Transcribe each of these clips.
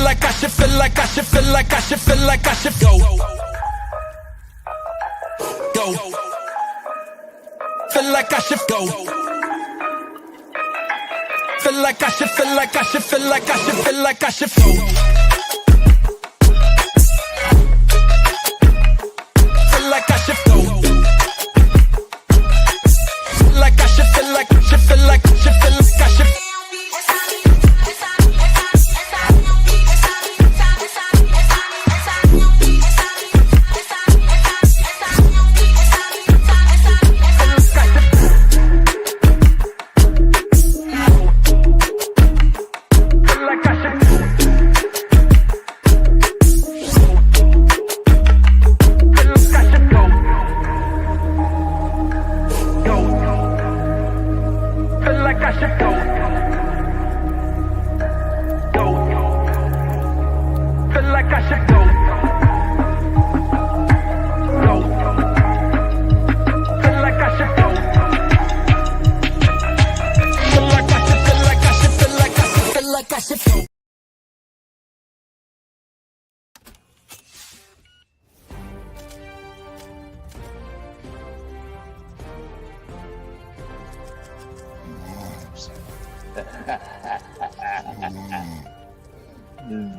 like I should, feel like I should, feel like I should, feel like I should go. Go. Feel like I should go. Feel like I should, feel like I should, feel like I should, feel like I should go. Feel like I should go. Feel like I should, feel like I should, feel like I should, feel like I should.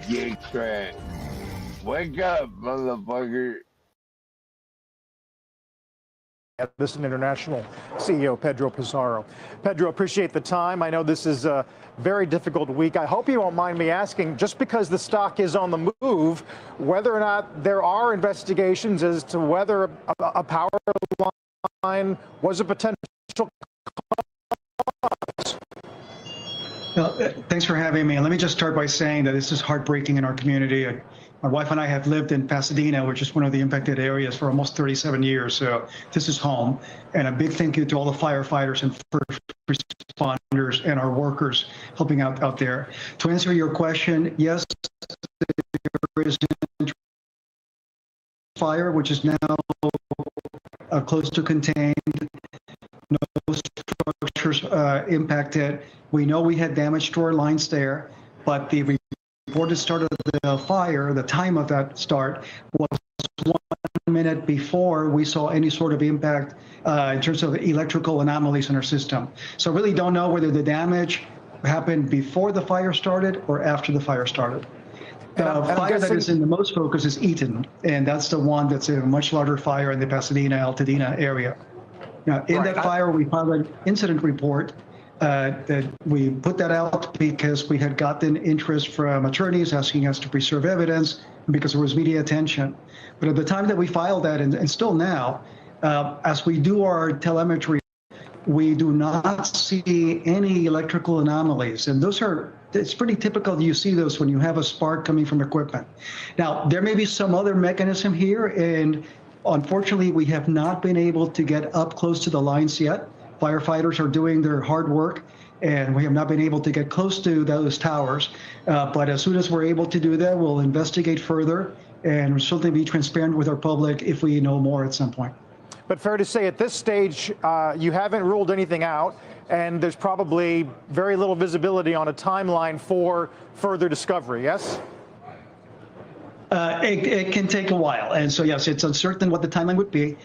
GETCRAK. Wake up, motherfucker. This International CEO Pedro Pizarro. Pedro, appreciate the time. I know this is a very difficult week. I hope you won't mind me asking, just because the stock is on the move, whether or not there are investigations as to whether a power line was a potential cause. Well, thanks for having me. And let me just start by saying that this is heartbreaking in our community. My wife and I have lived in Pasadena, which is one of the impacted areas, for almost 37 years. So this is home. And a big thank you to all the firefighters and first responders and our workers helping out there. To answer your question, yes, there is a fire, which is now close to contained. No structures impacted. We know we had damage to our lines there, but the reported start of the fire, the time of that start, was 1 minute before we saw any sort of impact in terms of electrical anomalies in our system. So I really don't know whether the damage happened before the fire started or after the fire started. The fire that is in the most focus is Eaton, and that's the one that's a much larger fire in the Pasadena-Altadena area. Now, in that fire, we filed an incident report that we put that out because we had gotten interest from attorneys asking us to preserve evidence because there was media attention. But at the time that we filed that, and still now, as we do our telemetry, we do not see any electrical anomalies. And those are, it's pretty typical that you see those when you have a spark coming from equipment. Now, there may be some other mechanism here, and unfortunately, we have not been able to get up close to the lines yet. Firefighters are doing their hard work, and we have not been able to get close to those towers. But as soon as we're able to do that, we'll investigate further and certainly be transparent with our public if we know more at some point. But fair to say at this stage, you haven't ruled anything out, and there's probably very little visibility on a timeline for further discovery, yes? It can take a while. And so, yes, it's uncertain what the timeline would be.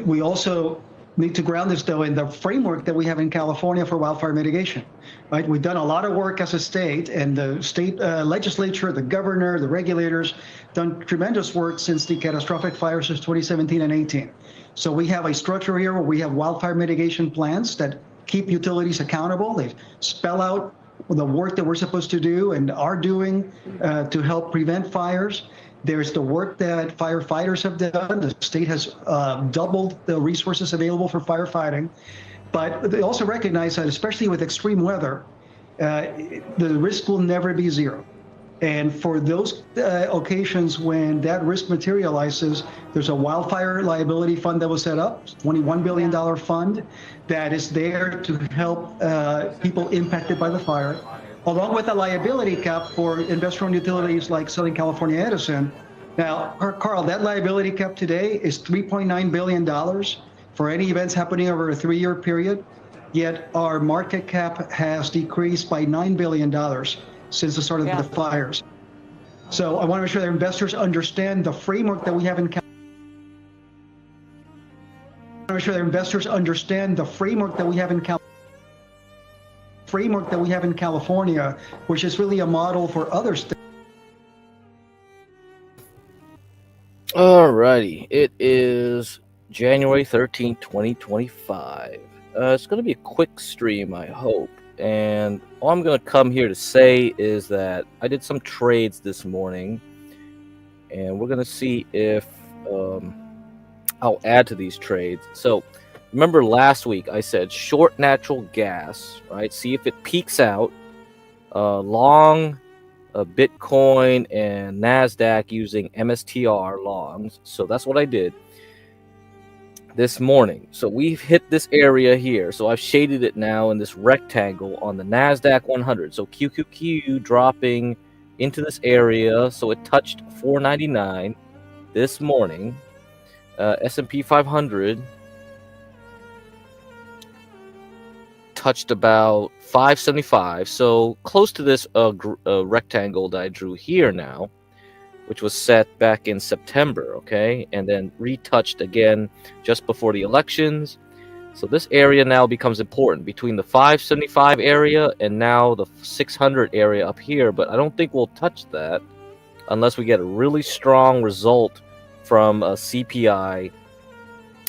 We also need to ground this, though, in the framework that we have in California for wildfire mitigation. Right? We've done a lot of work as a state, and the state legislature, the governor, the regulators, done tremendous work since the catastrophic fires of 2017 and 18. So we have a structure here where we have wildfire mitigation plans that keep utilities accountable. They spell out the work that we're supposed to do and are doing to help prevent fires. There's the work that firefighters have done. The state has doubled the resources available for firefighting. But they also recognize that, especially with extreme weather, the risk will never be zero. And for those occasions when that risk materializes, there's a wildfire liability fund that was set up, $21 billion fund that is there to help people impacted by the fire, along with a liability cap for investor-owned utilities like Southern California Edison. Now, Carl, that liability cap today is $3.9 billion for any events happening over a 3-year period, yet our market cap has decreased by $9 billion since the start of the fires. So I want to make sure that investors understand the framework that we have in California. I want to make sure that investors understand the framework that we have in California, which is really a model for other states. Alrighty, it is January 13th, 2025. It's going to be a quick stream, I hope. And all I'm going to come here to say is that I did some trades this morning, and we're going to see if I'll add to these trades. So remember last week I said short natural gas, right? See if it peaks out, long Bitcoin and NASDAQ using MSTR longs. So that's what I did this morning. So we've hit this area here. So I've shaded it now in this rectangle on the NASDAQ 100. So QQQ dropping into this area. So it touched 499 this morning. S&P 500 touched about 575, so close to this rectangle that I drew here now, which was set back in September, okay, and then retouched again just before the elections. So this area now becomes important between the 575 area and now the 600 area up here, but I don't think we'll touch that unless we get a really strong result from a CPI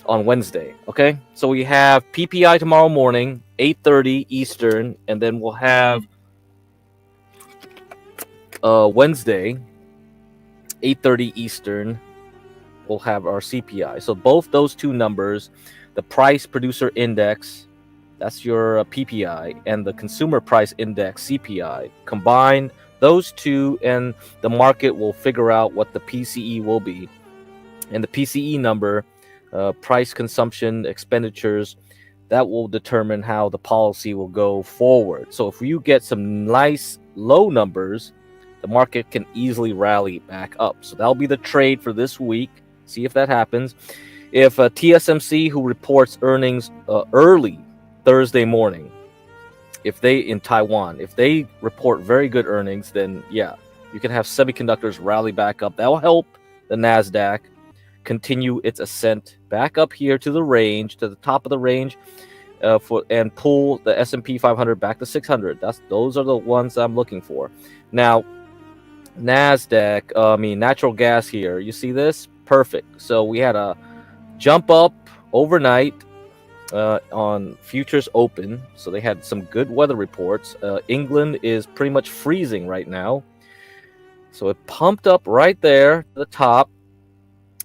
on Wednesday. Okay, so we have PPI tomorrow morning, 8:30 Eastern, and then we'll have Wednesday, 8:30 Eastern, we'll have our CPI. So both those two numbers, the price producer index, that's your PPI, and the consumer price index CPI, combine those two and the market will figure out what the PCE will be. And the PCE number, price consumption expenditures, that will determine how the policy will go forward. So if you get some nice low numbers, the market can easily rally back up. So that'll be the trade for this week. See if that happens. If TSMC, who reports earnings early Thursday morning, if they in Taiwan, if they report very good earnings, then yeah, you can have semiconductors rally back up. That will help the NASDAQ continue its ascent back up here to the range, to the top of the range, and pull the S&P 500 back to 600. Those are the ones I'm looking for. Now, NASDAQ, natural gas here. You see this? Perfect. So we had a jump up overnight on futures open. So they had some good weather reports. England is pretty much freezing right now. So it pumped up right there to the top.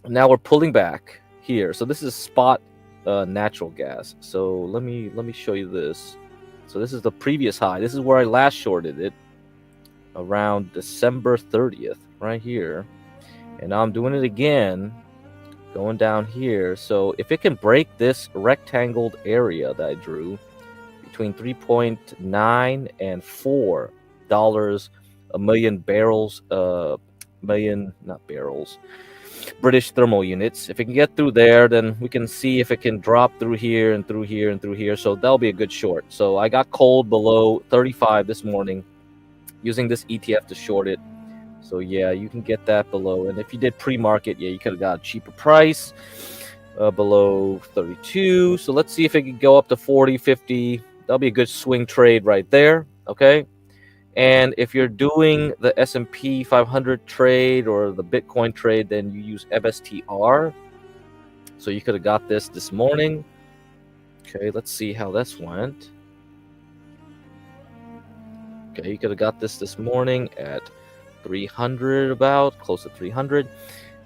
Now we're pulling back here. So this is spot natural gas. So let me show you this. So this is the previous high. This is where I last shorted it around December 30th, right here. And now I'm doing it again, going down here. So if it can break this rectangled area that I drew between 3.9 and $4 a million barrels, British thermal units. If it can get through there, then we can see if it can drop through here and through here and through here. So that'll be a good short. So I got cold below 35 this morning using this ETF to short it. So yeah, you can get that below. And if you did pre-market, yeah, you could have got a cheaper price below 32. So let's see if it can go up to 40, 50. That'll be a good swing trade right there. Okay. And if you're doing the S&P 500 trade or the Bitcoin trade, then you use MSTR. So you could have got this morning. Okay, let's see how this went. Okay, you could have got this morning at 300, about close to 300.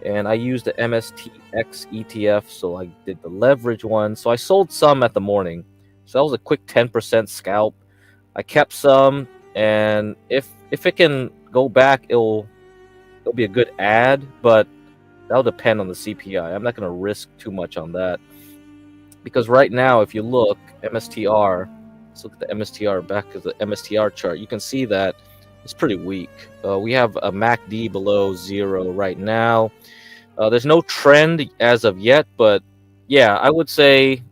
And I used the MSTX ETF, so I did the leverage one. So I sold some at the morning. So that was a quick 10% scalp. I kept some. And if it can go back, it'll be a good add, but that'll depend on the CPI. I'm not going to risk too much on that because right now, if you look MSTR, let's look at the MSTR back to the MSTR chart. You can see that it's pretty weak. We have a MACD below 0 right now. There's no trend as of yet, but yeah, I would say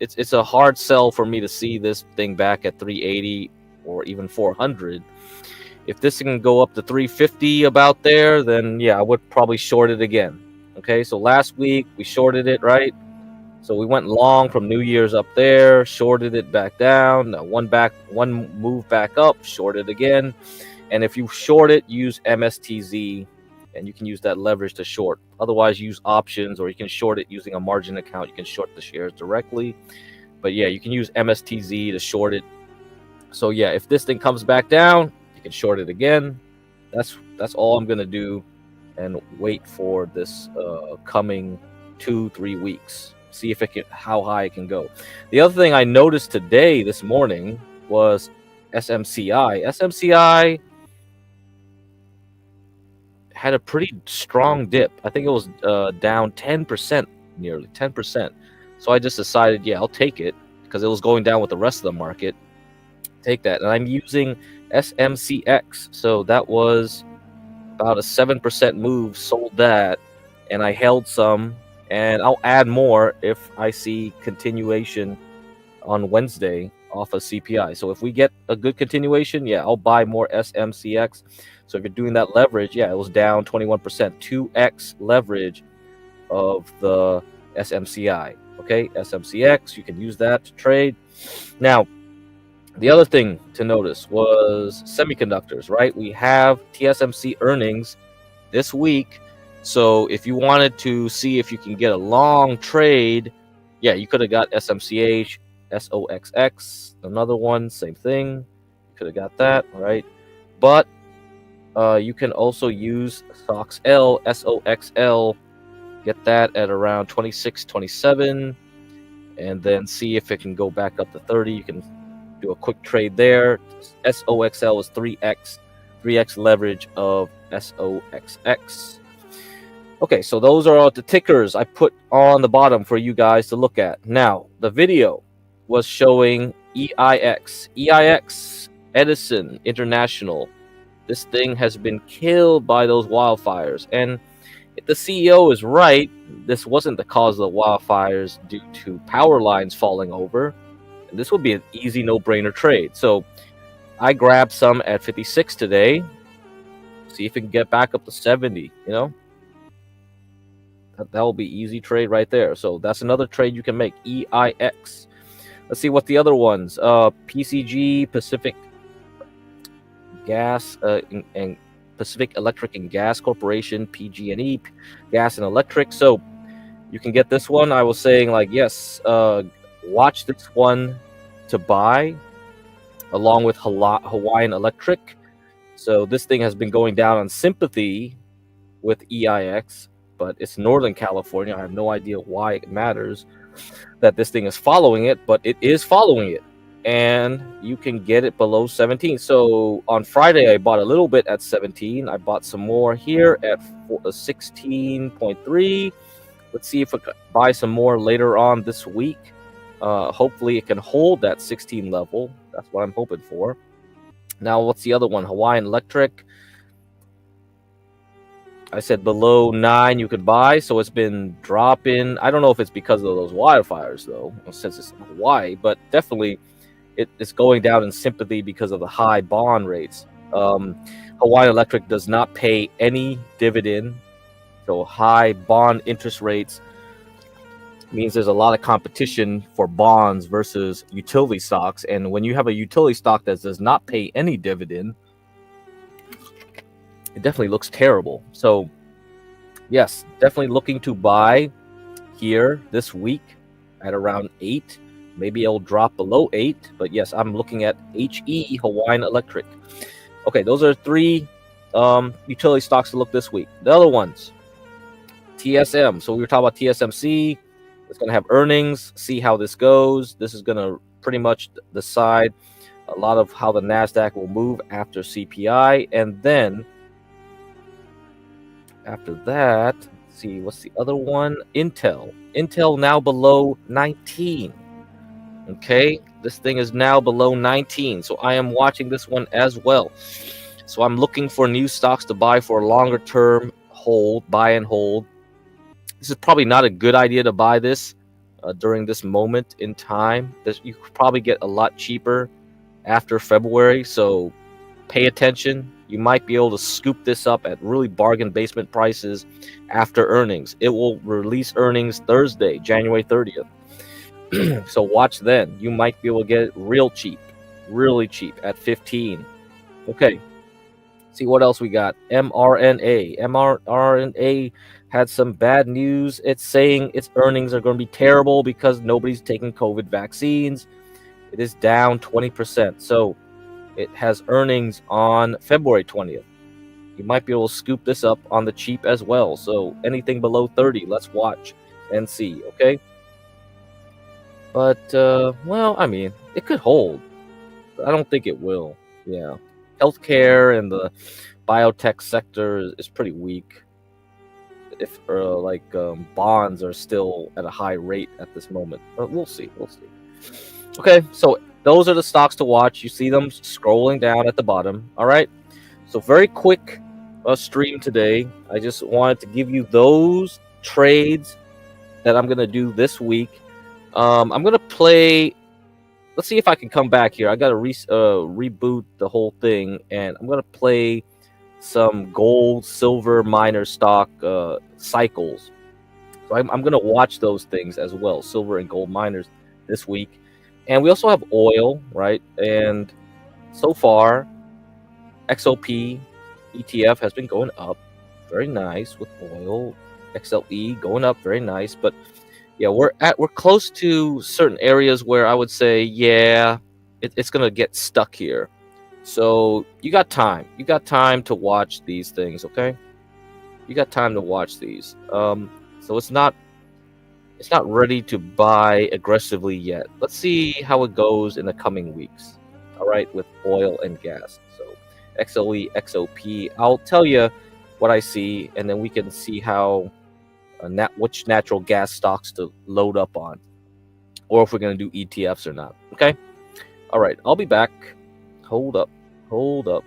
it's a hard sell for me to see this thing back at 380. or even 400. If this can go up to 350 about there, then yeah, I would probably short it again. Okay, so last week we shorted it, right? So we went long from New Year's up there, shorted it back down. Now one move back up, shorted again. And if you short it, use MSTZ, and you can use that leverage to short. Otherwise, use options, or you can short it using a margin account. You can short the shares directly. But yeah, you can use MSTZ to short it. So yeah, if this thing comes back down, you can short it again. That's all I'm gonna do, and wait for this coming 2-3 weeks. See if how high it can go. The other thing I noticed today, this morning, was SMCI. SMCI had a pretty strong dip. I think it was down 10%, nearly 10%. So I just decided, yeah, I'll take it because it was going down with the rest of the market. Take that, and I'm using SMCX. So that was about a 7% move. Sold that, and I held some. And I'll add more if I see continuation on Wednesday off of CPI. So if we get a good continuation, yeah, I'll buy more SMCX. So if you're doing that leverage, yeah, it was down 21%, 2x leverage of the SMCI. Okay, SMCX, you can use that to trade. Now, the other thing to notice was semiconductors, right? We have TSMC earnings this week. So if you wanted to see if you can get a long trade, yeah, you could have got SMCH, SOXX, another one, same thing. You could have got that, right? But you can also use SOXL, SOXL, get that at around 26, 27, and then see if it can go back up to 30. You can do a quick trade there. SOXL is 3x leverage of SOXX. Okay, so those are all the tickers I put on the bottom for you guys to look at. Now, the video was showing EIX. EIX, Edison International. This thing has been killed by those wildfires. And if the CEO is right, this wasn't the cause of the wildfires due to power lines falling over. And this would be an easy no-brainer trade. So I grabbed some at 56 today. See if it can get back up to 70, you know? That will be easy trade right there. So that's another trade you can make. EIX. Let's see what the other ones. PCG, Pacific Gas, and Pacific Electric and Gas Corporation, PG&E, Gas and Electric. So you can get this one. I was saying, like, yes, watch this one to buy, along with Hawaiian Electric. So this thing has been going down on sympathy with EIX, but it's Northern California. I have no idea why it matters that this thing is following it, but it is following it. And you can get it below 17. So on Friday, I bought a little bit at 17. I bought some more here at 16.3. Let's see if I can buy some more later on this week. Hopefully it can hold that 16 level. That's what I'm hoping for. Now, what's the other one? Hawaiian Electric. I said below 9 you could buy, so it's been dropping. I don't know if it's because of those wildfires, though, since it's Hawaii, but definitely it's going down in sympathy because of the high bond rates. Hawaiian Electric does not pay any dividend, so high bond interest rates means there's a lot of competition for bonds versus utility stocks. And when you have a utility stock that does not pay any dividend, it definitely looks terrible. So yes, definitely looking to buy here this week at around 8. Maybe it'll drop below 8, but yes, I'm looking at HE, Hawaiian Electric. Okay, those are 3 utility stocks to look this week. The other ones, TSM. So we were talking about TSMC. It's going to have earnings, see how this goes. This is going to pretty much decide a lot of how the NASDAQ will move after CPI. And then after that, let's see, what's the other one? Intel. Intel now below 19. Okay, this thing is now below 19. So I am watching this one as well. So I'm looking for new stocks to buy for a longer term hold, buy and hold. This is probably not a good idea to buy this during this moment in time. You could probably get a lot cheaper after February, so pay attention. You might be able to scoop this up at really bargain basement prices after earnings. It will release earnings Thursday, January 30th. So watch then. You might be able to get it real cheap, really cheap at 15. Okay. See what else we got. mRNA. mRNA had some bad news. It's saying its earnings are going to be terrible because nobody's taking COVID vaccines. It is down 20%. So it has earnings on February 20th. You might be able to scoop this up on the cheap as well. So anything below 30, let's watch and see, okay? But, well, I mean, it could hold. But I don't think it will. Yeah. Healthcare and the biotech sector is pretty weak. If, bonds are still at a high rate at this moment. But we'll see. We'll see. Okay, so those are the stocks to watch. You see them scrolling down at the bottom. All right. So very quick stream today. I just wanted to give you those trades that I'm gonna do this week. I'm gonna play. Let's see if I can come back here. I gotta reboot the whole thing, and I'm gonna play some gold, silver miner stock cycles. So I'm gonna watch those things as well, silver and gold miners this week. And we also have oil, right? And so far, XOP ETF has been going up. Very nice with oil. XLE going up, very nice. But yeah, we're close to certain areas where I would say, yeah, it's gonna get stuck here. So you got time. You got time to watch these things, okay? You got time to watch these. So it's not ready to buy aggressively yet. Let's see how it goes in the coming weeks. All right, with oil and gas. So XLE, XOP. I'll tell you what I see, and then we can see how which natural gas stocks to load up on, or if we're going to do ETFs or not. Okay. All right. I'll be back. Hold up. Hold up.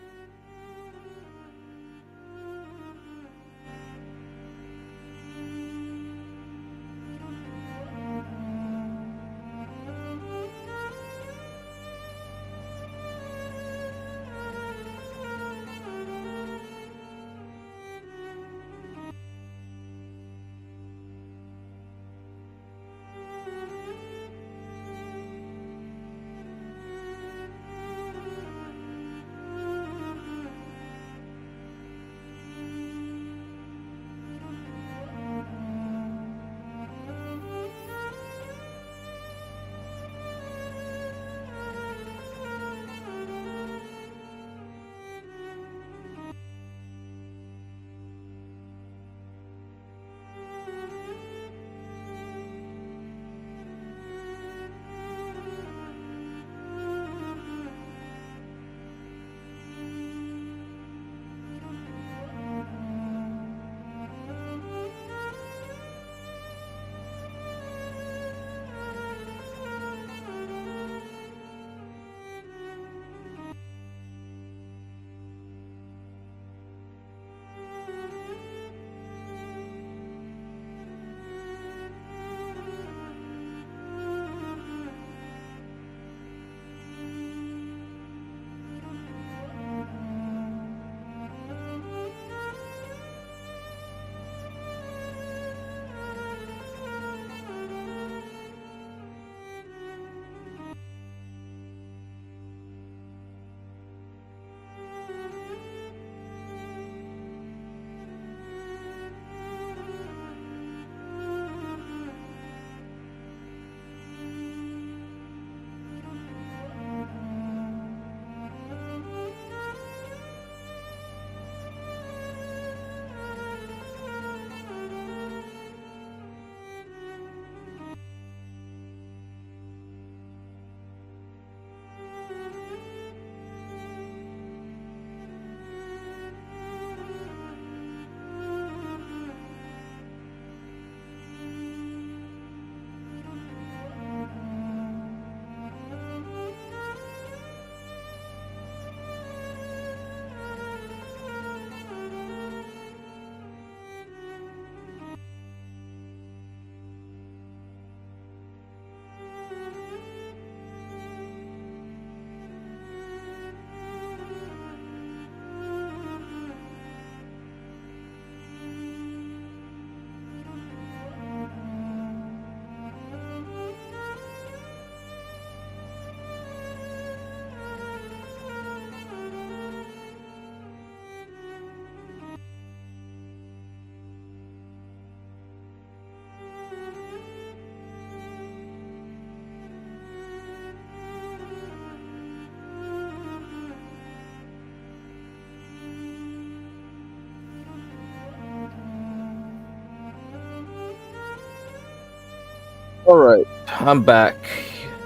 All right, I'm back.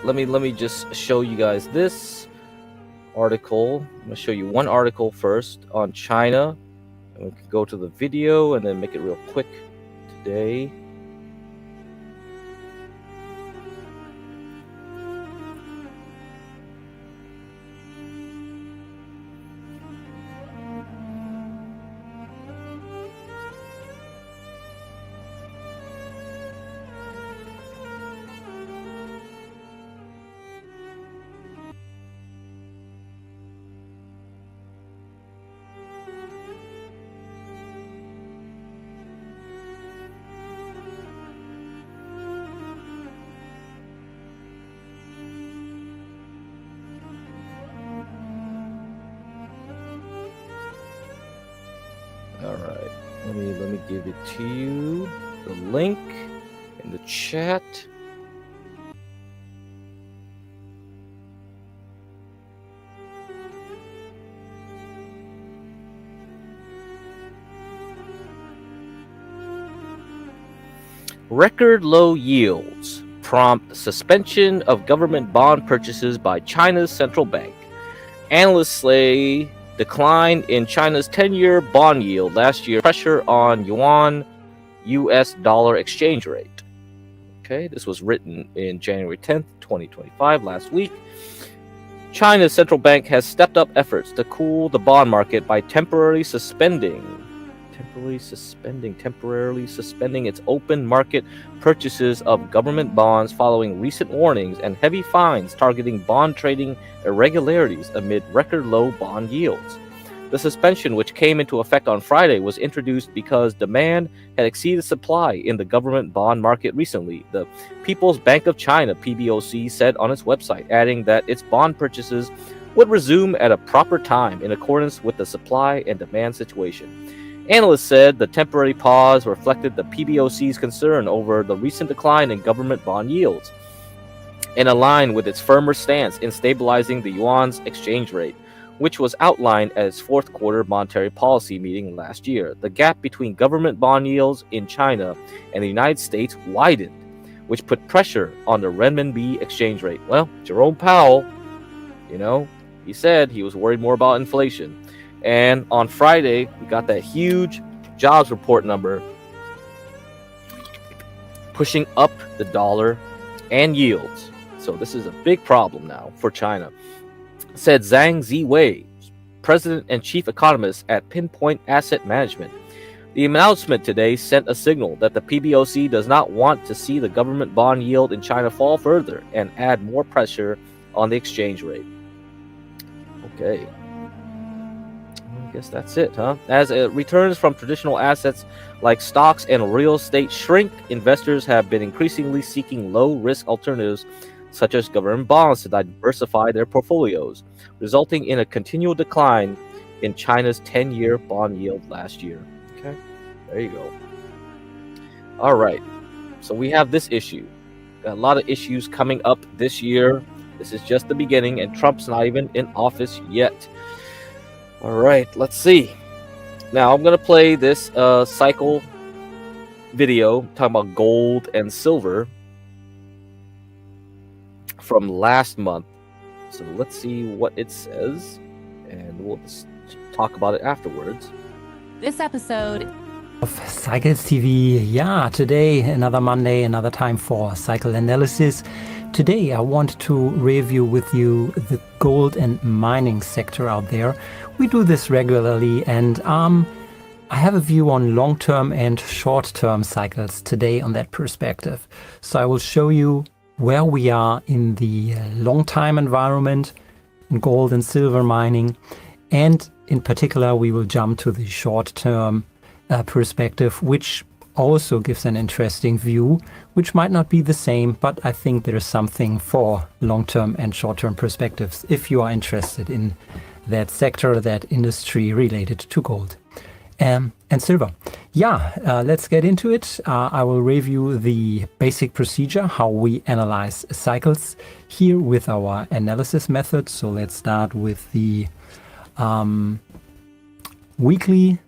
Let me just show you guys this article. I'm gonna show you one article first on China, and we can go to the video and then make it real quick today. All right, let me give it to you. The link in the chat. Record low yields prompt suspension of government bond purchases by China's central bank. Analysts say decline in China's 10-year bond yield last year, pressure on yuan US dollar exchange rate. Okay, this was written in January 10th, 2025, last week. China's central bank has stepped up efforts to cool the bond market by temporarily suspending its open market purchases of government bonds following recent warnings and heavy fines targeting bond trading irregularities amid record low bond yields. The suspension, which came into effect on Friday, was introduced because demand had exceeded supply in the government bond market recently, the People's Bank of China (PBOC) said on its website, adding that its bond purchases would resume at a proper time in accordance with the supply and demand situation. Analysts said the temporary pause reflected the PBOC's concern over the recent decline in government bond yields and aligned with its firmer stance in stabilizing the yuan's exchange rate, which was outlined at its fourth quarter monetary policy meeting last year. The gap between government bond yields in China and the United States widened, which put pressure on the renminbi exchange rate. Well, Jerome Powell, he said he was worried more about inflation. And on Friday, we got that huge jobs report number pushing up the dollar and yields. So this is a big problem now for China, said Zhang Ziwei, president and chief economist at Pinpoint Asset Management. The announcement today sent a signal that the PBOC does not want to see the government bond yield in China fall further and add more pressure on the exchange rate. Okay. I guess that's it, huh? As returns from traditional assets like stocks and real estate shrink, investors have been increasingly seeking low-risk alternatives such as government bonds to diversify their portfolios, resulting in a continual decline in China's 10-year bond yield last year. Okay, there you go. All right, so we have this issue. Got a lot of issues coming up this year. This is just the beginning, and Trump's not even in office yet. All right, let's see. Now I'm gonna play this cycle video talking about gold and silver from last month. So let's see what it says, and we'll just talk about it afterwards. This episode of Cycles TV. Yeah, today another Monday, another time for cycle analysis. Today I want to review with you the gold and mining sector out there. We do this regularly, and I have a view on long-term and short-term cycles today on that perspective. So I will show you where we are in the long-time environment in gold and silver mining, and in particular we will jump to the short-term perspective, which also gives an interesting view, which might not be the same, but I think there's something for long-term and short-term perspectives if you are interested in that sector, that industry related to gold and silver. Yeah, let's get into it. I will review the basic procedure, how we analyze cycles here with our analysis method. So let's start with the weekly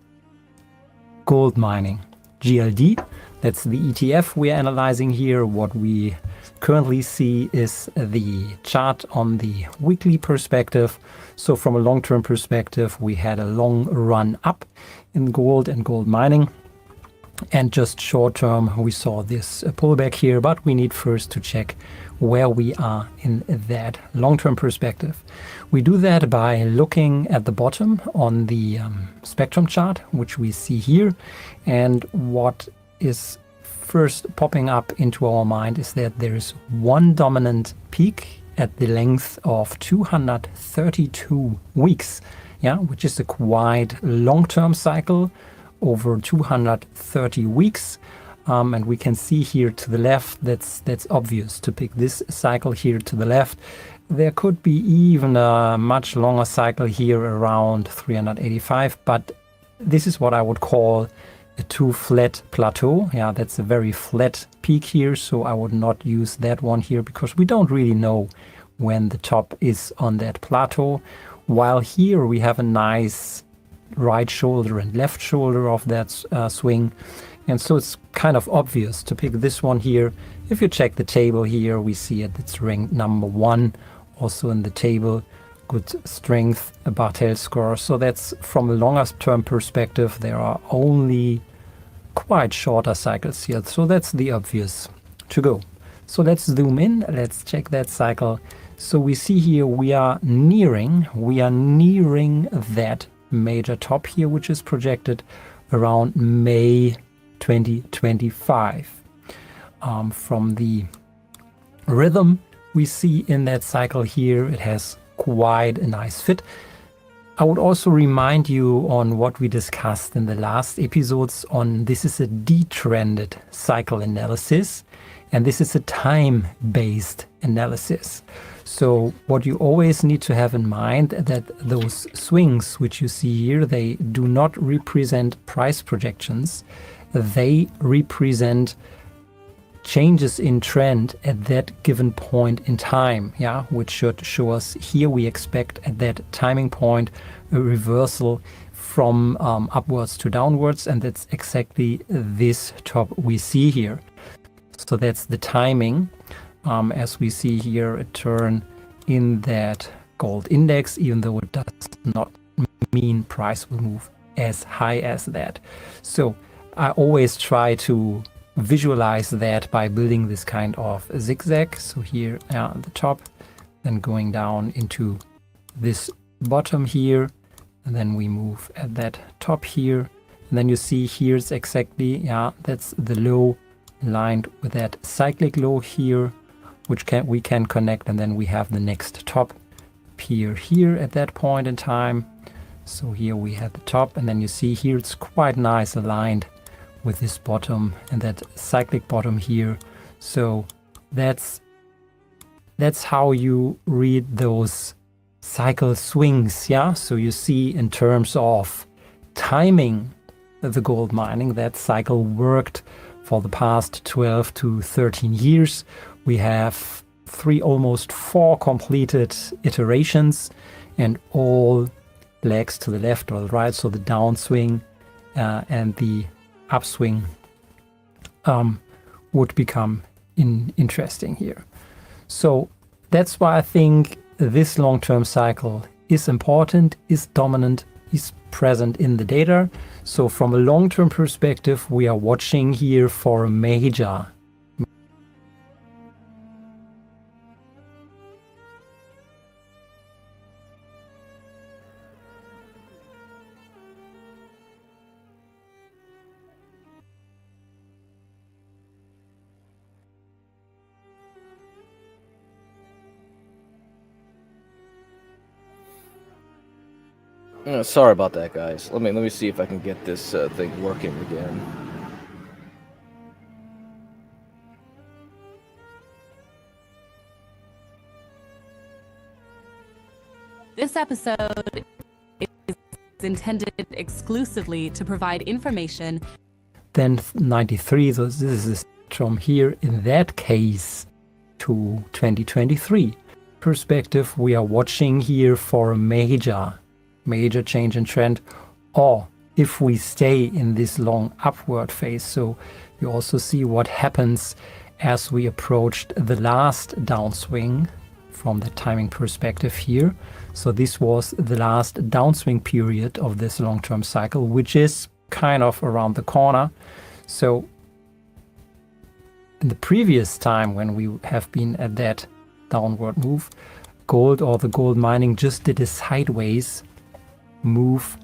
gold mining, GLD. That's the ETF we're analyzing here. What we currently see is the chart on the weekly perspective. So from a long-term perspective, we had a long run up in gold and gold mining. And just short term, we saw this pullback here, but we need first to check where we are in that long-term perspective. We do that by looking at the bottom on the spectrum chart, which we see here. And what is first popping up into our mind is that there is one dominant peak at the length of 232 weeks, which is a quite long-term cycle over 230 weeks. And we can see here to the left, that's obvious to pick this cycle here to the left. There could be even a much longer cycle here around 385, but this is what I would call a too flat plateau. That's a very flat peak here, so I would not use that one here because we don't really know when the top is on that plateau. While here we have a nice right shoulder and left shoulder of that swing. And so it's kind of obvious to pick this one here. If you check the table here, we see it's ranked number 1 also in the table. Good strength, a Bartel score. So that's from a longer term perspective. There are only quite shorter cycles here. So that's the obvious to go. So let's zoom in. Let's check that cycle. So we see here we are nearing that major top here, which is projected around May 2025. From the rhythm we see in that cycle here, it has quite a nice fit. I would also remind you on what we discussed in the last episodes on this is a detrended cycle analysis, and this is a time-based analysis. So what you always need to have in mind that those swings which you see here, they do not represent price projections. They represent changes in trend at that given point in time, which should show us here we expect at that timing point a reversal from upwards to downwards, and that's exactly this top we see here. So that's the timing. As we see here, a turn in that gold index, even though it does not mean price will move as high as that. So I always try to visualize that by building this kind of zigzag. So here at the top, then going down into this bottom here, and then we move at that top here. And then you see here's exactly, that's the low aligned with that cyclic low here, which we can connect, and then we have the next top appear here at that point in time. So here we have the top, and then you see here it's quite nice aligned with this bottom and that cyclic bottom here. So that's how you read those cycle swings, So you see in terms of timing the gold mining, that cycle worked for the past 12 to 13 years. We have 3, almost 4 completed iterations, and all legs to the left or the right, so the downswing and the upswing would become interesting here. So that's why I think this long-term cycle is important, is dominant, is present in the data. So from a long-term perspective, we are watching here for a major Sorry about that, guys. Let me see if I can get this thing working again. This episode is intended exclusively to provide information. Then 93, so this is from here, in that case, to 2023 perspective, we are watching here for a major change in trend, or if we stay in this long upward phase. So You also see what happens as we approached the last downswing from the timing perspective here. So this was the last downswing period of this long-term cycle, which is kind of around the corner. So in the previous time when we have been at that downward move, gold or the gold mining just did a sideways move,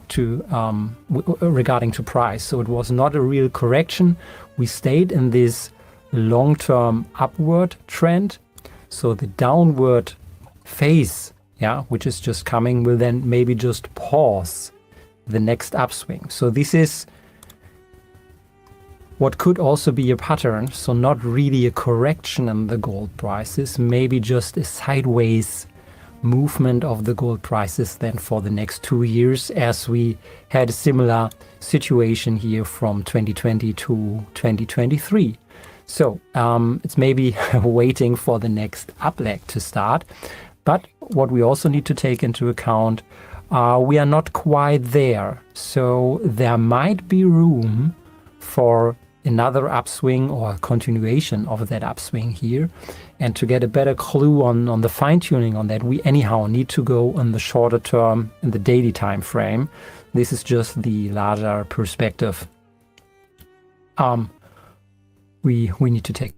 to regarding to price. So it was not a real correction. We stayed in this long-term upward trend. So the downward phase, which is just coming, will then maybe just pause the next upswing. So this is what could also be a pattern. So not really a correction in the gold prices, maybe just a sideways movement of the gold prices then for the next 2 years, as we had a similar situation here from 2020 to 2023. So it's maybe waiting for the next up leg to start. But what we also need to take into account, we are not quite there. So there might be room for another upswing or continuation of that upswing here. And to get a better clue on the fine-tuning on that, we anyhow need to go on the shorter term in the daily time frame. This is just the larger perspective we need to take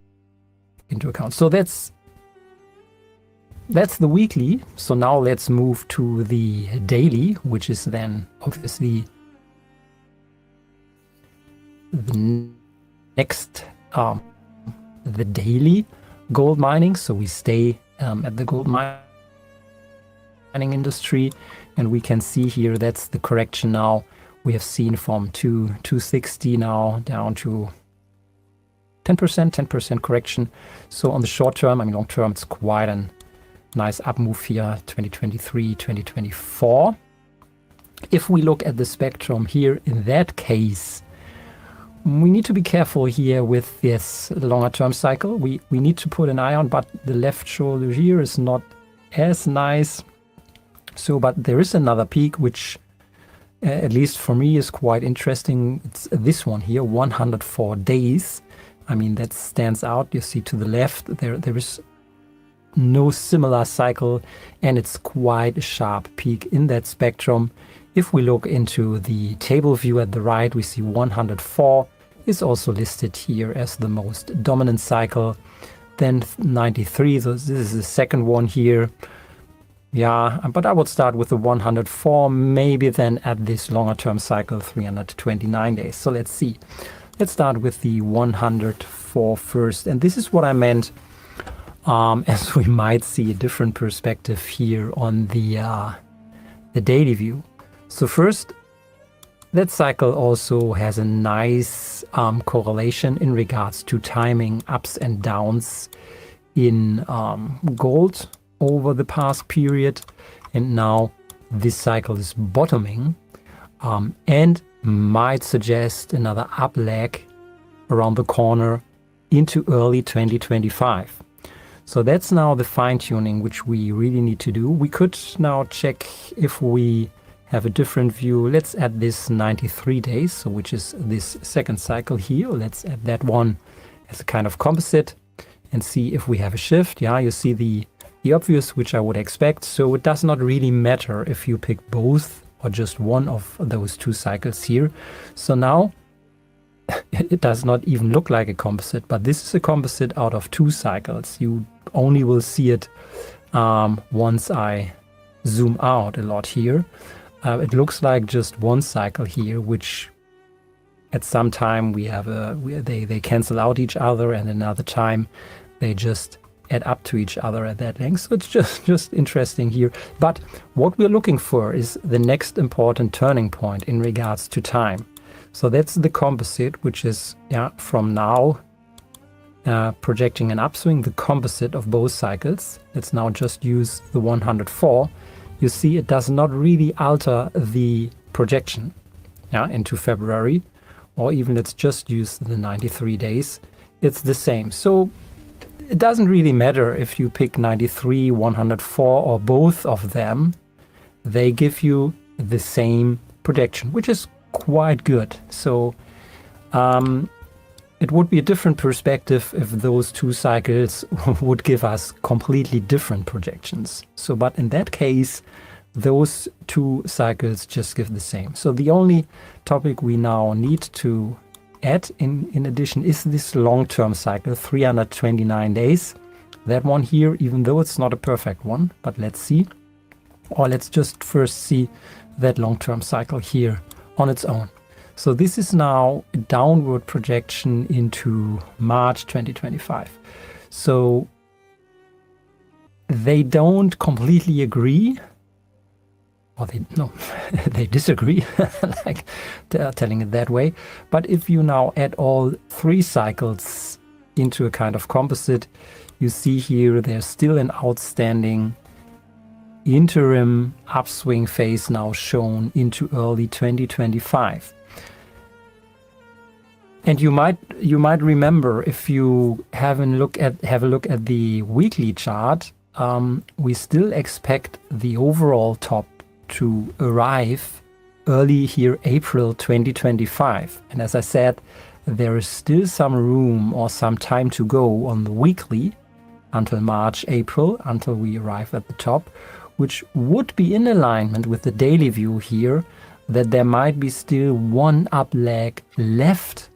into account. So that's the weekly. So now let's move to the daily, which is then obviously the next, the daily gold mining. So we stay at the gold mining industry, and we can see here that's the correction now. We have seen from 260 now down to 10% correction. So on the short term, long term, it's quite a nice up move here, 2023, 2024. If we look at the spectrum here, in that case, we need to be careful here with this longer term cycle. We need to put an eye on, but the left shoulder here is not as nice. So, but there is another peak, which at least for me is quite interesting. It's this one here, 104 days. That stands out. You see to the left, there is no similar cycle, and it's quite a sharp peak in that spectrum. If we look into the table view at the right, we see 104 is also listed here as the most dominant cycle. Then 93, so this is the second one here. But I would start with the 104, maybe then at this longer term cycle, 329 days. So let's see. Let's start with the 104 first. And this is what I meant, as we might see a different perspective here on the daily view. So first, that cycle also has a nice correlation in regards to timing ups and downs in gold over the past period. And now this cycle is bottoming and might suggest another up leg around the corner into early 2025. So that's now the fine-tuning which we really need to do. We could now check if we have a different view. Let's add this 93 days, so which is this second cycle here. Let's add that one as a kind of composite and see if we have a shift. You see the obvious, which I would expect. So it does not really matter if you pick both or just one of those two cycles here. So now it does not even look like a composite, but this is a composite out of two cycles. You only will see it once I zoom out a lot here. It looks like just one cycle here, which at some time they cancel out each other, and another time they just add up to each other at that length. So it's just interesting here. But what we're looking for is the next important turning point in regards to time. So that's the composite, which is from now projecting an upswing, the composite of both cycles. Let's now just use the 104. You see it does not really alter the projection into February, or even let's just use the 93 days. It's the same. So it doesn't really matter if you pick 93, 104, or both of them. They give you the same projection, which is quite good. So it would be a different perspective if those two cycles would give us completely different projections. So, but in that case, those two cycles just give the same. So the only topic we now need to add in addition is this long-term cycle, 329 days. That one here, even though it's not a perfect one, but let's see. Or let's just first see that long-term cycle here on its own. So this is now a downward projection into March 2025. So they don't completely agree, or they disagree, like telling it that way. But if you now add all three cycles into a kind of composite, you see here there's still an outstanding interim upswing phase now shown into early 2025. And you might remember, if you have a look at the weekly chart, we still expect the overall top to arrive early here April 2025. And as I said, there is still some room or some time to go on the weekly until March, April, until we arrive at the top, which would be in alignment with the daily view here, that there might be still one up leg left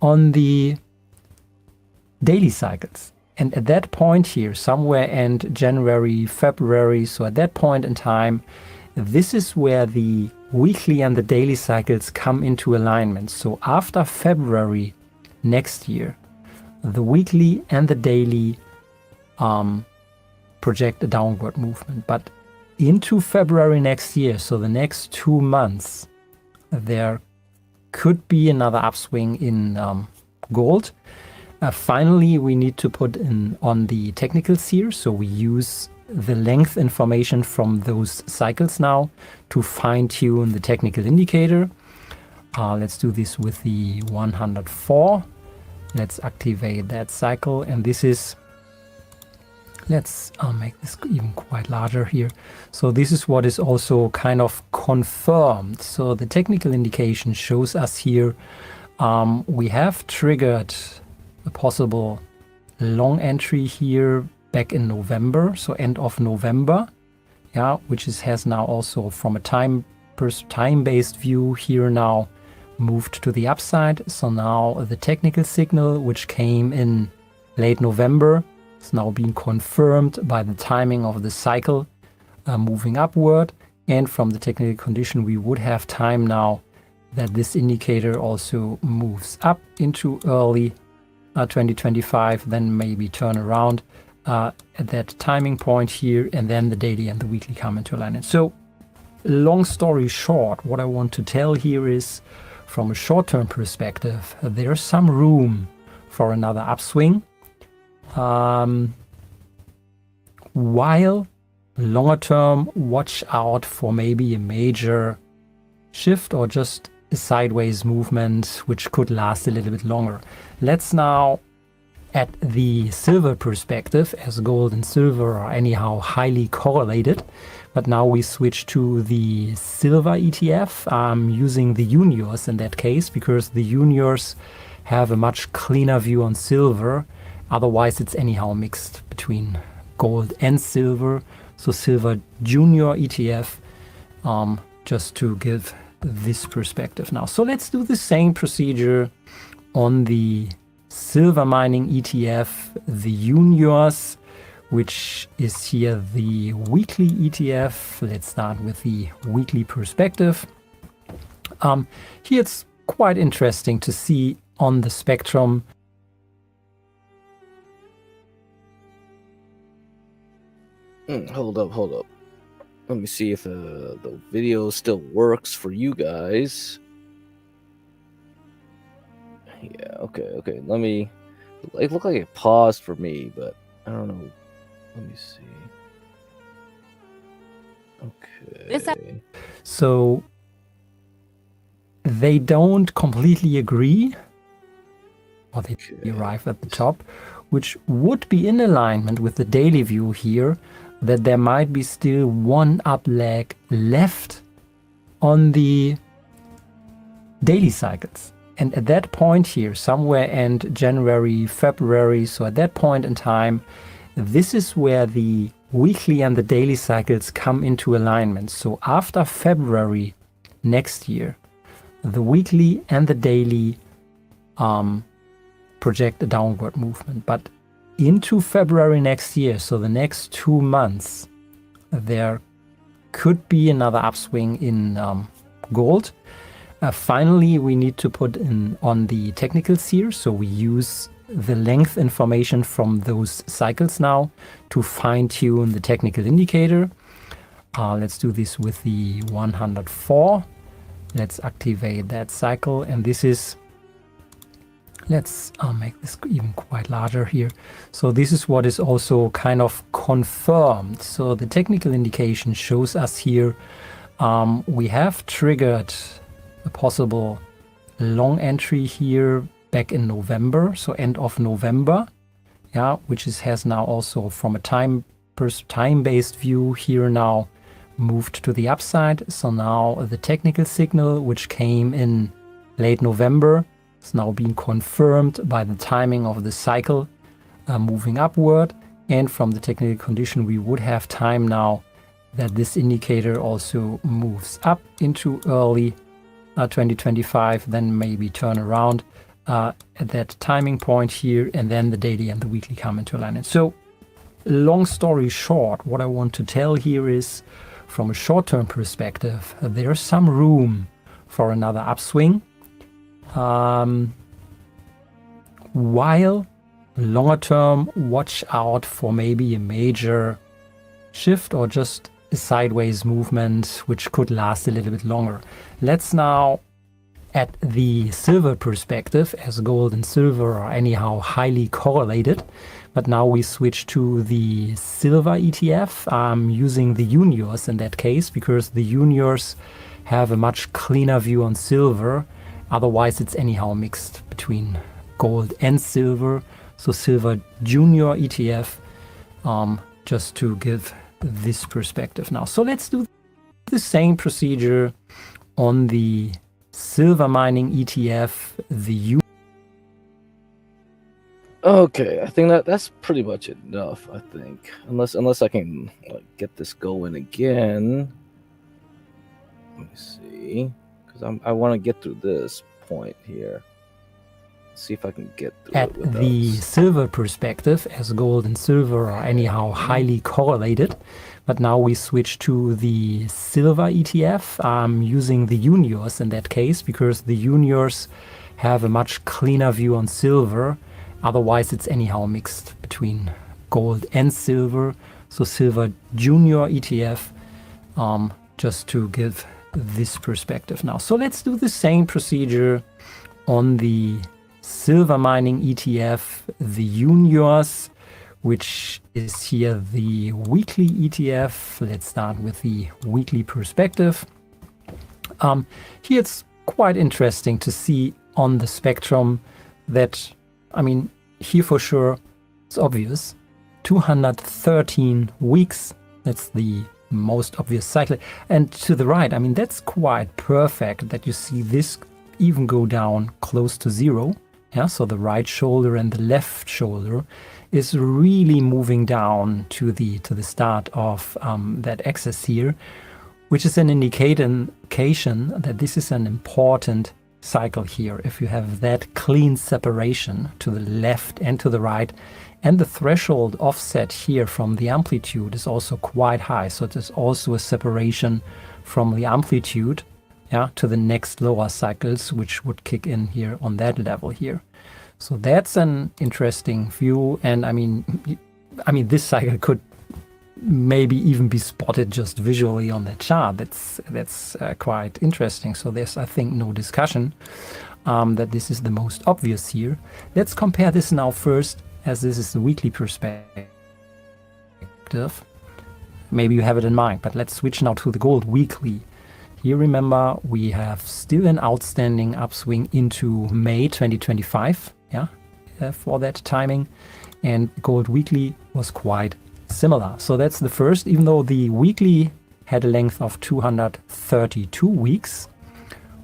on the daily cycles. And at that point here, somewhere end January, February, so at that point in time, this is where the weekly and the daily cycles come into alignment. So after February next year, the weekly and the daily project a downward movement. But into February next year, so the next 2 months, there could be another upswing in gold. Finally, we need to put in on the technicals here. So we use the length information from those cycles now to fine tune the technical indicator. Let's do this with the 104. Let's activate that cycle. And this is, let's make this even quite larger here. So this is what is also kind of confirmed. So the technical indication shows us here we have triggered a possible long entry here back in November, so end of November, yeah, which has now also from a time-based view here now moved to the upside. So now the technical signal, which came in late November, is now being confirmed by the timing of the cycle moving upward. And from the technical condition, we would have time now that this indicator also moves up into early 2025, then maybe turn around at that timing point here, and then the daily and the weekly come into alignment. So long story short, what I want to tell here is, from a short-term perspective, there's some room for another upswing, while longer term, watch out for maybe a major shift or just a sideways movement which could last a little bit longer. Let's now, at the silver perspective, as gold and silver are anyhow highly correlated, but now we switch to the silver ETF. I'm using the juniors in that case because the juniors have a much cleaner view on silver. Otherwise, it's anyhow mixed between gold and silver. So silver junior ETF, just to give this perspective now. So let's do the same procedure on the silver mining ETF, the juniors, which is here the weekly ETF. Let's start with the weekly perspective. Here it's quite interesting to see on the spectrum Hold up. Let me see if the video still works for you guys. Yeah, okay. Let me. It looked like it paused for me, but I don't know. Let me see. Okay. So they don't completely agree, or they arrive at the top, which would be in alignment with the daily view here, that there might be still one up leg left on the daily cycles. And at that point here, somewhere end January, February, so at that point in time, this is where the weekly and the daily cycles come into alignment. So after February next year, the weekly and the daily project a downward movement. But into February next year, so the next 2 months, there could be another upswing in gold. Finally, we need to put in on the technicals here. So we use the length information from those cycles now to fine tune the technical indicator. Let's do this with the 104. Let's activate that cycle. And this is, let's make this even quite larger here. So this is what is also kind of confirmed. So the technical indication shows us here, we have triggered a possible long entry here back in November, so end of November, yeah, which has now also from a time-based view here now moved to the upside. So now the technical signal, which came in late November, is now being confirmed by the timing of the cycle moving upward. And from the technical condition, we would have time now that this indicator also moves up into early 2025, then maybe turn around at that timing point here, and then the daily and the weekly come into alignment. So long story short, what I want to tell here is, from a short-term perspective, there's some room for another upswing, while longer term, watch out for maybe a major shift or just a sideways movement which could last a little bit longer. Let's now, at the silver perspective, as gold and silver are anyhow highly correlated, but now we switch to the silver ETF. I'm using the juniors in that case because the juniors have a much cleaner view on silver. Otherwise, it's anyhow mixed between gold and silver. So silver junior ETF, just to give this perspective now. So let's do the same procedure on the silver mining ETF, the Okay, I think that's pretty much enough. I think, unless I can get this going again. Let me see, because I want to get through this point here. See if I can get through at it without the silver perspective, as gold and silver are anyhow highly correlated. But now we switch to the silver ETF. I'm using the juniors in that case because the juniors have a much cleaner view on silver. Otherwise, it's anyhow mixed between gold and silver. So silver junior ETF, just to give this perspective now. So let's do the same procedure on the silver mining ETF, the juniors, which is here the weekly ETF. Let's start with the weekly perspective. Here it's quite interesting to see on the spectrum that, I mean, here for sure it's obvious, 213 weeks, that's the most obvious cycle. And to the right, I mean, that's quite perfect that you see this even go down close to zero. Yeah, so the right shoulder and the left shoulder is really moving down to the start of that axis here, which is an indication that this is an important cycle here. If you have that clean separation to the left and to the right, and the threshold offset here from the amplitude is also quite high. So there's also a separation from the amplitude, yeah, to the next lower cycles, which would kick in here on that level here. So that's an interesting view. And I mean, this cycle could maybe even be spotted just visually on the chart. That's quite interesting. So there's, I think, no discussion that this is the most obvious here. Let's compare this now first, as this is the weekly perspective. Maybe you have it in mind, but let's switch now to the gold weekly. Here, remember, we have still an outstanding upswing into May 2025, yeah, for that timing. And gold weekly was quite similar. So that's the first, even though the weekly had a length of 232 weeks,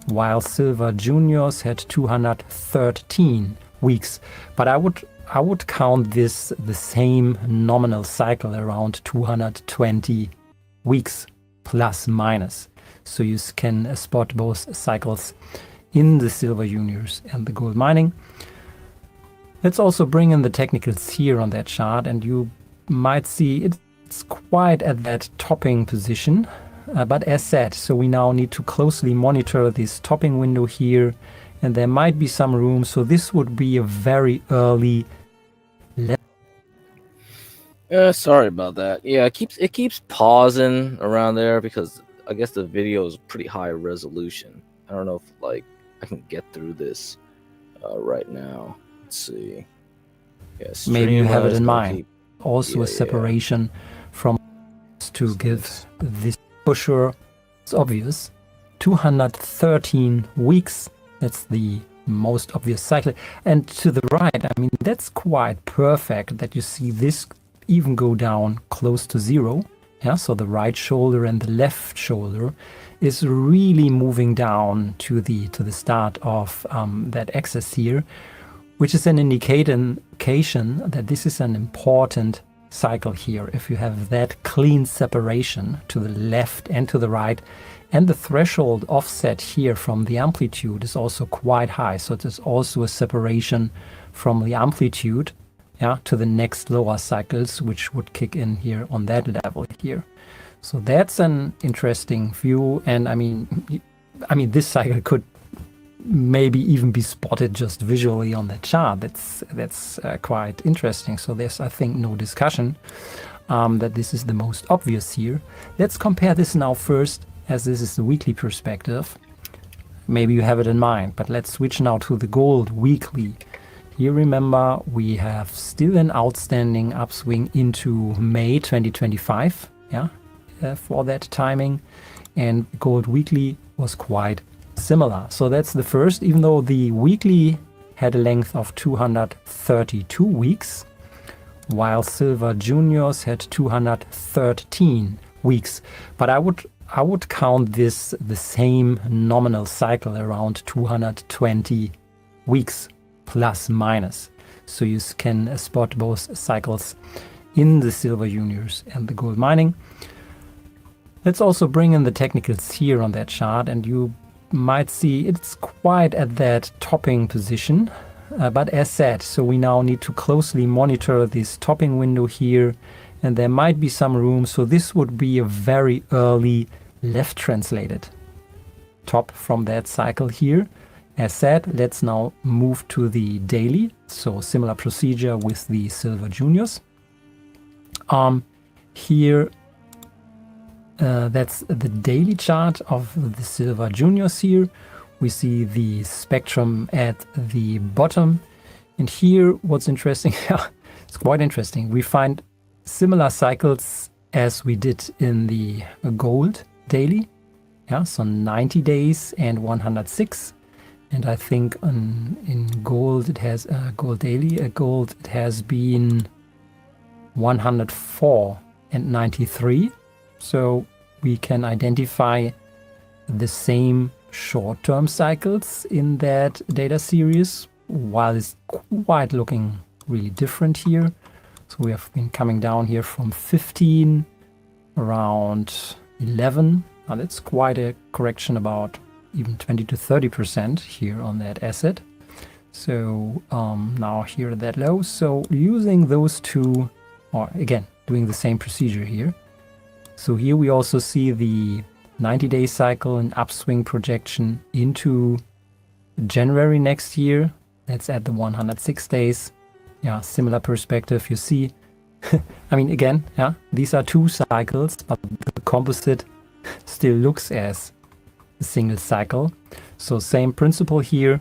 while silver juniors had 213 weeks. But I would count this the same nominal cycle, around 220 weeks plus minus. So you can spot both cycles in the silver juniors and the gold mining. Let's also bring in the technicals here on that chart, and you might see it's quite at that topping position. But as said, so we now need to closely monitor this topping window here, and there might be some room. So this would be a very early. Sorry about that. Yeah, it keeps pausing around there because I guess the video is pretty high resolution. I don't know if like I can get through this right now. Let's see. Yeah, maybe you have it in mind. Keep... Also a separation from to give this for sure. It's obvious. 213 weeks. That's the most obvious cycle. And to the right, I mean, that's quite perfect that you see this even go down close to zero. Yeah, so the right shoulder and the left shoulder is really moving down to the start of that axis here, which is an indication that this is an important cycle here. If you have that clean separation to the left and to the right, and the threshold offset here from the amplitude is also quite high. So there's also a separation from the amplitude, yeah, to the next lower cycles, which would kick in here on that level here. So that's an interesting view. And I mean, this cycle could maybe even be spotted just visually on the chart. That's quite interesting. So there's, I think, no discussion that this is the most obvious here. Let's compare this now first, as this is the weekly perspective. Maybe you have it in mind, but let's switch now to the gold weekly. Here, remember, we have still an outstanding upswing into May 2025, yeah, for that timing, and gold weekly was quite similar. So that's the first, even though the weekly had a length of 232 weeks, while silver juniors had 213 weeks. But I would count this the same nominal cycle, around 220 weeks plus minus. So you can spot both cycles in the silver juniors and the gold mining. Let's also bring in the technicals here on that chart, and you might see it's quite at that topping position. But as said, so we now need to closely monitor this topping window here, and there might be some room. So this would be a very early left translated top from that cycle here. As said, let's now move to the daily. So similar procedure with the silver juniors. Here, that's the daily chart of the silver juniors here. We see the spectrum at the bottom. And here, what's interesting, it's quite interesting. We find similar cycles as we did in the gold daily. Yeah, so 90 days and 106. And I think in gold it has gold daily. Gold it has been 104 and 93. So we can identify the same short-term cycles in that data series, while it's quite looking really different here. So we have been coming down here from 15 around 11. Now that's quite a correction, about even 20 to 30% here on that asset. So now here at that low. So using those two, or again, doing the same procedure here. So here we also see the 90-day cycle and upswing projection into January next year. That's at the 106 days. Yeah, similar perspective. You see, I mean, again, yeah, these are two cycles, but the composite still looks as a single cycle. So same principle here.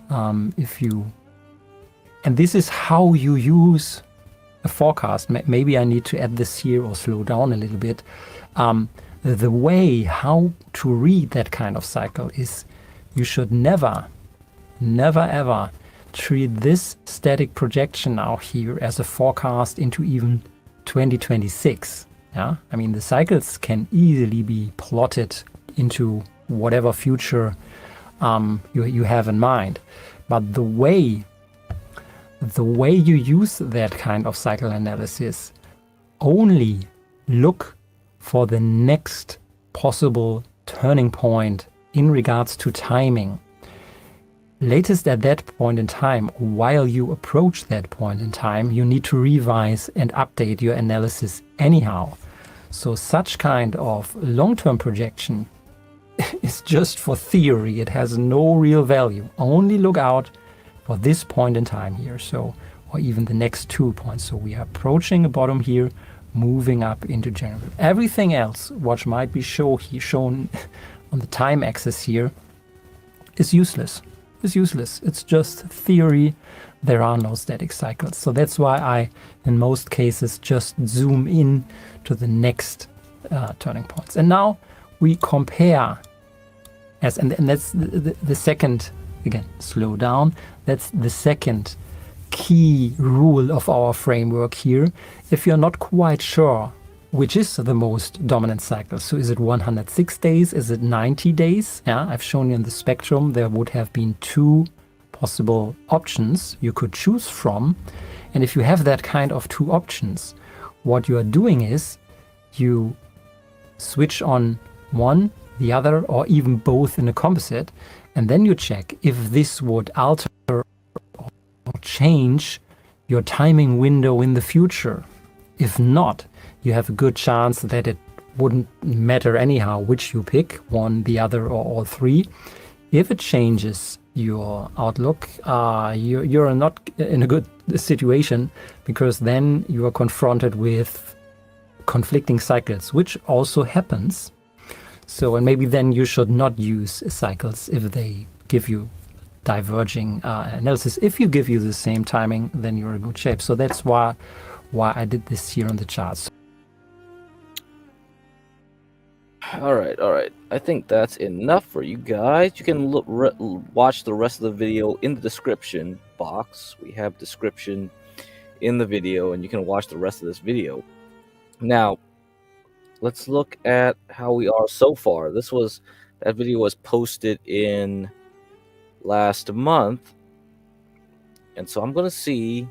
And this is how you use a forecast. Maybe I need to add this here or slow down a little bit. The way how to read that kind of cycle is you should never ever treat this static projection out here as a forecast into even 2026. Yeah, I mean, the cycles can easily be plotted into whatever future you have in mind. But the way you use that kind of cycle analysis, only look for the next possible turning point in regards to timing. Latest at that point in time, while you approach that point in time, you need to revise and update your analysis anyhow. So such kind of long-term projection is just for theory. It has no real value. Only look out for this point in time here, so, or even the next 2 points. So we are approaching a bottom here, moving up into January. Everything else, what might be shown on the time axis here, is useless. It's just theory. There are no static cycles. So that's why I, in most cases, just zoom in to the next turning points. And now we compare, and that's the second, again, slow down. That's the second key rule of our framework here. If you're not quite sure which is the most dominant cycle, so is it 106 days, is it 90 days? Yeah, I've shown you in the spectrum there would have been 2 possible options you could choose from. And if you have that kind of 2 options, what you are doing is you switch on one, the other, or even both in a composite, and then you check if this would alter or change your timing window in the future. If not, you have a good chance that it wouldn't matter anyhow which you pick, one, the other, or all 3. If it changes your outlook, you're not in a good situation, because then you are confronted with conflicting cycles, which also happens. So, and maybe then you should not use cycles if they give you diverging analysis. If you give you the same timing, then you're in good shape. So that's why I did this here on the charts. All right. I think that's enough for you guys. You can watch the rest of the video in the description box. We have description in the video, and you can watch the rest of this video. Now, let's look at how we are so far. That video was posted in last month, and so I'm gonna see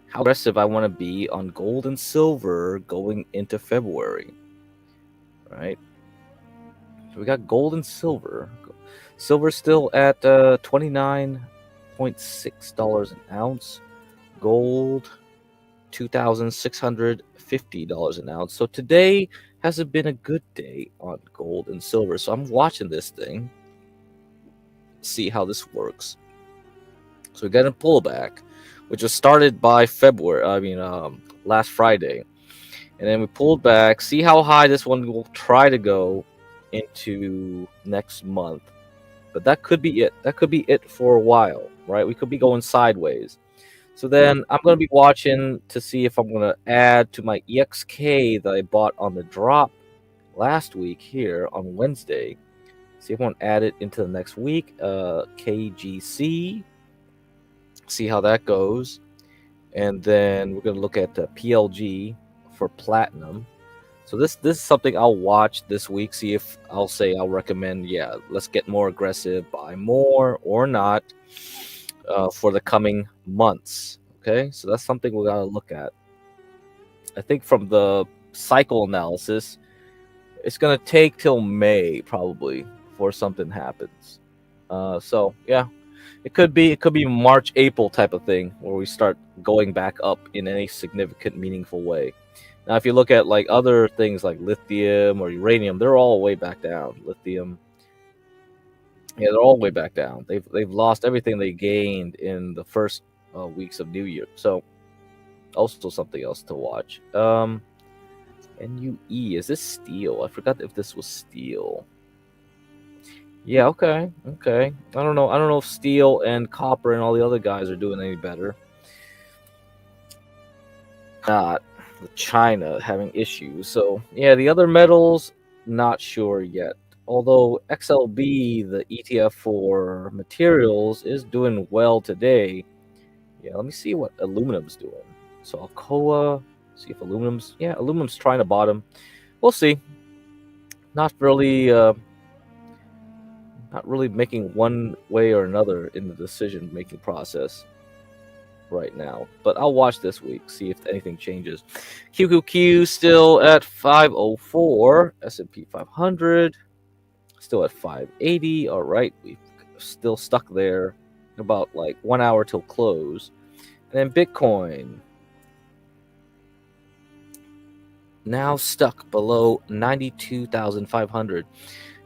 how aggressive I want to be on gold and silver going into February. All right. So we got gold and silver. Silver still at $29.6 an ounce. Gold, $2,650 an ounce. So today hasn't been a good day on gold and silver. So I'm watching this thing, see how this works. So we got a pullback, which was started by last Friday. And then we pulled back, see how high this one will try to go into next month. But that could be it. That could be it for a while, right? We could be going sideways. So then I'm going to be watching to see if I'm going to add to my EXK that I bought on the drop last week here on Wednesday. See if I want to add it into the next week. KGC. See how that goes. And then we're going to look at PLG for platinum. So this is something I'll watch this week. See if I'll recommend, let's get more aggressive, buy more or not for the coming months. Okay, so that's something we gotta look at. I think from the cycle analysis, it's gonna take till May probably before something happens. So yeah, it could be March, April type of thing where we start going back up in any significant, meaningful way. Now, if you look at like other things like lithium or uranium, they're all way back down. Lithium, they're all way back down. They've lost everything they gained in the first weeks of New Year. So, also something else to watch. NUE, is this steel? I forgot if this was steel. Yeah, okay. I don't know if steel and copper and all the other guys are doing any better. Not. China having issues. So yeah, the other metals, not sure yet. Although XLB, the ETF for materials, is doing well today. Yeah, let me see what aluminum's doing. So Alcoa, see if aluminum's trying to bottom. We'll see. Not really not really making one way or another in the decision making process right now. But I'll watch this week, see if anything changes. QQQ still at 504. S&P 500 still at 580. All right, we've still stuck there. About like 1 hour till close. And then Bitcoin now stuck below 92,500.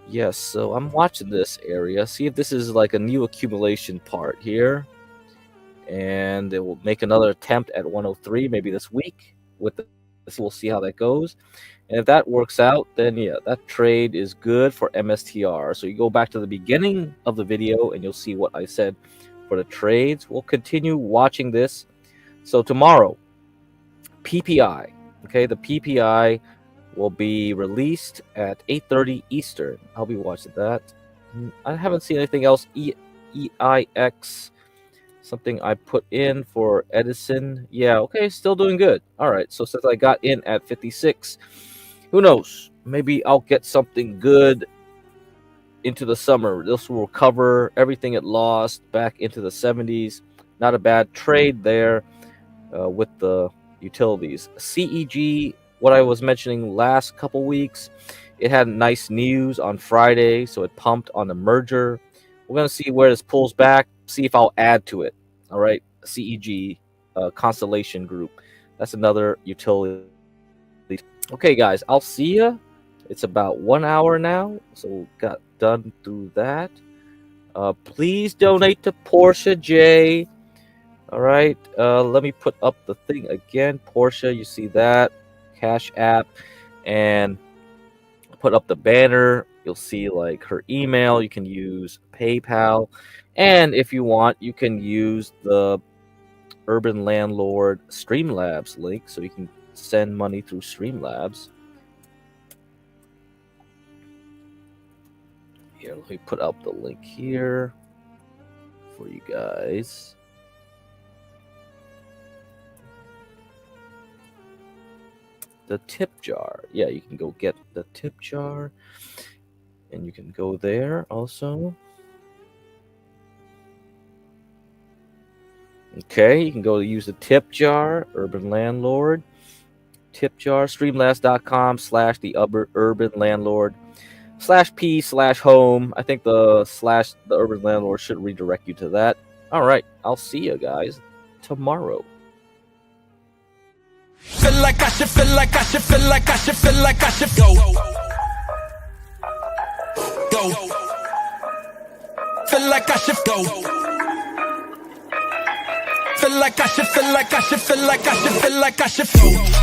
Yes, so I'm watching this area. See if this is like a new accumulation part here. And it will make another attempt at 103 maybe this week. With this, we'll see how that goes. And if that works out, then yeah, that trade is good for MSTR. So you go back to the beginning of the video and you'll see what I said for the trades. We'll continue watching this. So tomorrow, PPI. Okay, the PPI will be released at 8:30 Eastern. I'll be watching that. I haven't seen anything else. EIX, something I put in for Edison. Yeah, okay, still doing good. All right, so since I got in at 56, who knows? Maybe I'll get something good into the summer. This will recover everything it lost back into the 70s. Not a bad trade there with the utilities. CEG, what I was mentioning last couple weeks, it had nice news on Friday, so it pumped on the merger. We're going to see where this pulls back, see if I'll add to it. All right, CEG, Constellation Group. That's another utility. Okay, guys, I'll see ya. It's about 1 hour now, so got done through that. Please donate to Porsche J. All right, let me put up the thing again. Porsche, you see that Cash App, and put up the banner. You'll see like her email. You can use PayPal, and if you want, you can use the Urban Landlord Streamlabs link, so you can send money through Streamlabs. Here, let me put up the link here for you guys. The tip jar. Yeah, you can go get the tip jar, and you can go there also. Okay, you can go use the tip jar, Urban Landlord, tip jar, streamlabs.com/the Urban Landlord /p/home. I think the Urban Landlord should redirect you to that. All right, I'll see you guys tomorrow. Feel like I should, feel like I should, feel like I should, feel like I should go. Go. Feel like I should go. Feel like I should, feel like I should, feel like I should, feel like I should go.